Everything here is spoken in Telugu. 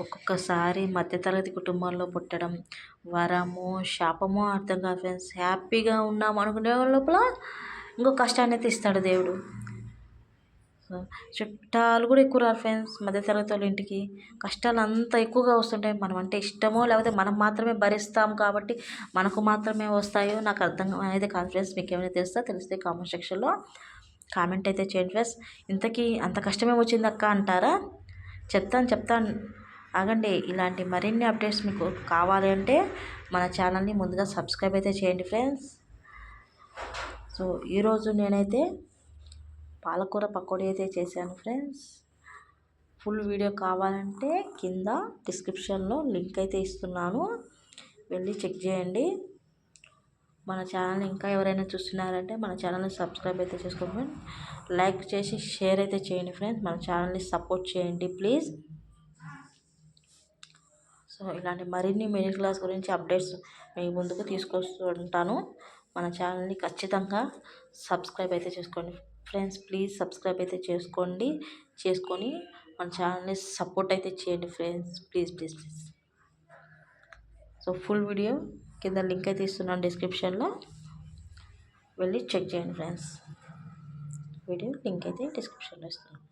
ఒక్కొక్కసారి మధ్యతరగతి కుటుంబంలో పుట్టడం వరమో శాపమో అర్థం కాదు ఫ్రెండ్స్. హ్యాపీగా ఉన్నాం అనుకునే లోపల ఇంకో కష్టాన్ని అయితే ఇస్తాడు దేవుడు. సో చుట్టాలు కూడా ఎక్కువ రారు ఫ్రెండ్స్ మధ్యతరగతి వాళ్ళ ఇంటికి. కష్టాలు అంత ఎక్కువగా వస్తుంటాయి. మనం అంటే ఇష్టమో లేకపోతే మనం మాత్రమే భరిస్తాం కాబట్టి మనకు మాత్రమే వస్తాయో నాకు అర్థం అనేది కాదు ఫ్రెండ్స్. మీకు ఏమైనా తెలిస్తే కామెంట్ సెక్షన్లో కామెంట్ అయితే చేయండి ఫ్రెండ్స్. ఇంతకీ అంత కష్టమే వచ్చింది అక్క అంటారా? చెప్తాను ఆగండి. ఇలాంటి మరిన్ని అప్డేట్స్ మీకు కావాలి అంటే మన ఛానల్ని ముందుగా సబ్స్క్రైబ్ అయితే చేయండి ఫ్రెండ్స్. సో ఈరోజు నేనైతే పాలకూర పకోడీ అయితే చేశాను ఫ్రెండ్స్. ఫుల్ వీడియో కావాలంటే కింద డిస్క్రిప్షన్లో లింక్ అయితే ఇస్తున్నాను, వెళ్ళి చెక్ చేయండి. మన ఛానల్ని ఇంకా ఎవరైనా చూస్తున్నారంటే మన ఛానల్ని సబ్స్క్రైబ్ అయితే చేసుకోండి ఫ్రెండ్స్. లైక్ చేసి షేర్ అయితే చేయండి ఫ్రెండ్స్. మన ఛానల్ని సపోర్ట్ చేయండి ప్లీజ్. సో ఇలాంటి మరిన్ని మిడిల్ క్లాస్ గురించి అప్డేట్స్ మీ ముందుకు తీసుకొస్తూ ఉంటాను. మన ఛానల్ని ఖచ్చితంగా సబ్స్క్రైబ్ అయితే చేసుకోండి ఫ్రెండ్స్. ప్లీజ్ సబ్స్క్రైబ్ అయితే చేసుకొని మన ఛానల్ని సపోర్ట్ అయితే చేయండి friends. Please. So full video కింద లింక్ అయితే ఇస్తున్నాను డిస్క్రిప్షన్లో, వెళ్ళి చెక్ చేయండి ఫ్రెండ్స్. వీడియో లింక్ అయితే డిస్క్రిప్షన్లో ఇస్తున్నాను.